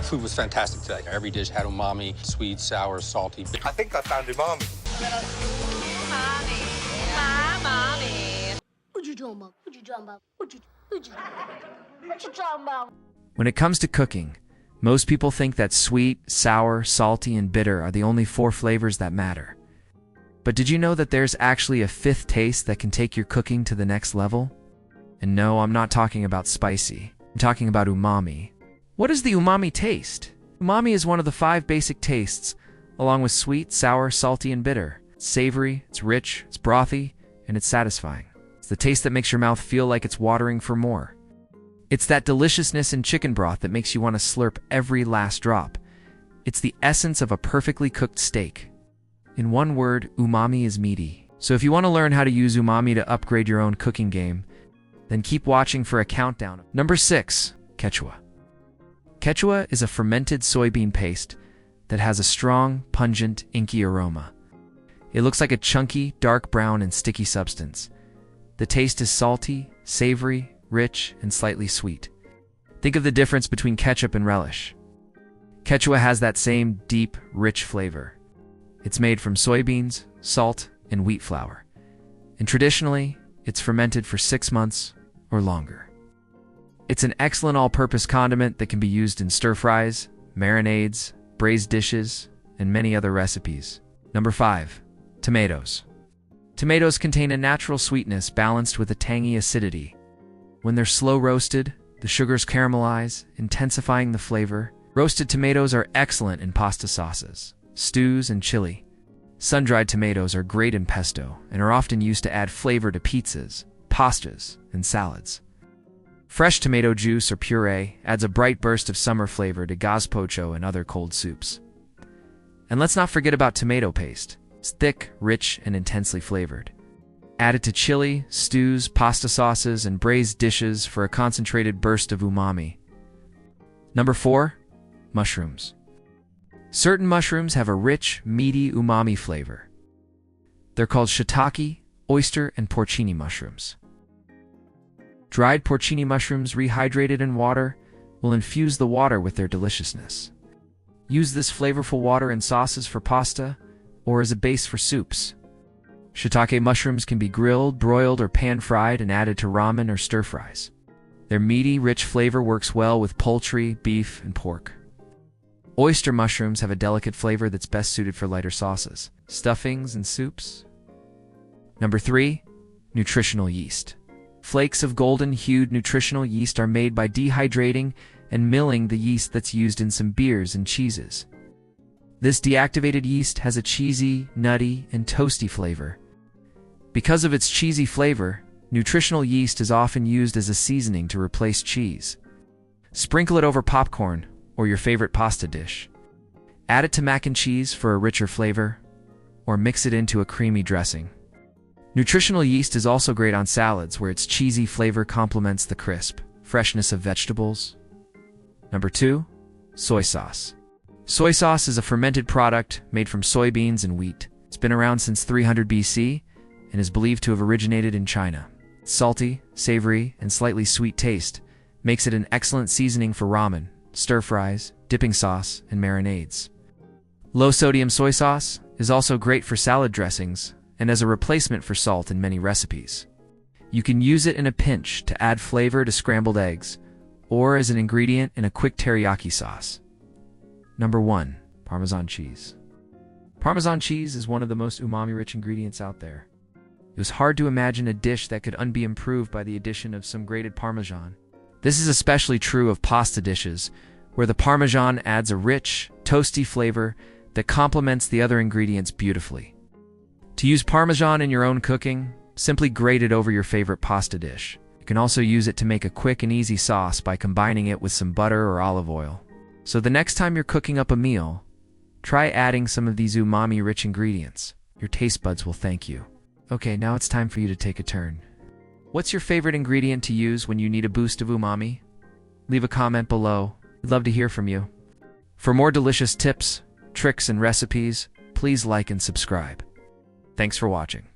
Food was fantastic today. Every dish had umami, sweet, sour, salty. I think I found umami. What you talking about? What you talking about? What you talking about? When it comes to cooking, most people think that sweet, sour, salty, and bitter are the only 4 flavors that matter. But did you know that there's actually a 5th taste that can take your cooking to the next level? And no, I'm not talking about spicy. I'm talking about umami. What is the umami taste? Umami is one of the 5 basic tastes, along with sweet, sour, salty, and bitter. It's savory, it's rich, it's brothy, and it's satisfying. It's the taste that makes your mouth feel like it's watering for more. It's that deliciousness in chicken broth that makes you want to slurp every last drop. It's the essence of a perfectly cooked steak. In one word, umami is meaty. So if you want to learn how to use umami to upgrade your own cooking game, then keep watching for a countdown. Number 6, quechua. Quechua is a fermented soybean paste that has a strong, pungent, inky aroma. It looks like a chunky, dark brown and sticky substance. The taste is salty, savory, rich, and slightly sweet. Think of the difference between ketchup and relish. Quechua has that same deep, rich flavor. It's made from soybeans, salt, and wheat flour. And traditionally, it's fermented for 6 months or longer. It's an excellent all-purpose condiment that can be used in stir-fries, marinades, braised dishes, and many other recipes. Number 5, tomatoes. Tomatoes contain a natural sweetness balanced with a tangy acidity. When they're slow roasted, the sugars caramelize, intensifying the flavor. Roasted tomatoes are excellent in pasta sauces, stews, and chili. Sun-dried tomatoes are great in pesto and are often used to add flavor to pizzas, pastas, and salads. Fresh tomato juice or puree adds a bright burst of summer flavor to gazpacho and other cold soups. And let's not forget about tomato paste. It's thick, rich, and intensely flavored. Add it to chili, stews, pasta sauces, and braised dishes for a concentrated burst of umami. Number 4, mushrooms. Certain mushrooms have a rich, meaty umami flavor. They're called shiitake, oyster, and porcini mushrooms. Dried porcini mushrooms rehydrated in water will infuse the water with their deliciousness. Use this flavorful water in sauces for pasta or as a base for soups. Shiitake mushrooms can be grilled, broiled, or pan-fried and added to ramen or stir-fries. Their meaty, rich flavor works well with poultry, beef, and pork. Oyster mushrooms have a delicate flavor that's best suited for lighter sauces, stuffings, and soups. Number 3, nutritional yeast. Flakes of golden-hued nutritional yeast are made by dehydrating and milling the yeast that's used in some beers and cheeses. This deactivated yeast has a cheesy, nutty, and toasty flavor. Because of its cheesy flavor, nutritional yeast is often used as a seasoning to replace cheese. Sprinkle it over popcorn or your favorite pasta dish. Add it to mac and cheese for a richer flavor, or mix it into a creamy dressing. Nutritional yeast is also great on salads where its cheesy flavor complements the crisp freshness of vegetables. Number 2, soy sauce. Soy sauce is a fermented product made from soybeans and wheat. It's been around since 300 BC and is believed to have originated in China. Its salty, savory, and slightly sweet taste makes it an excellent seasoning for ramen, stir-fries, dipping sauce, and marinades. Low-sodium soy sauce is also great for salad dressings and as a replacement for salt in many recipes. You can use it in a pinch to add flavor to scrambled eggs or as an ingredient in a quick teriyaki sauce. Number 1, Parmesan cheese. Parmesan cheese is one of the most umami-rich ingredients out there. It was hard to imagine a dish that could be improved by the addition of some grated Parmesan. This is especially true of pasta dishes, where the Parmesan adds a rich, toasty flavor that complements the other ingredients beautifully. To use Parmesan in your own cooking, simply grate it over your favorite pasta dish. You can also use it to make a quick and easy sauce by combining it with some butter or olive oil. So the next time you're cooking up a meal, try adding some of these umami-rich ingredients. Your taste buds will thank you. Okay, now it's time for you to take a turn. What's your favorite ingredient to use when you need a boost of umami? Leave a comment below. We'd love to hear from you. For more delicious tips, tricks, and recipes, please like and subscribe. Thanks for watching.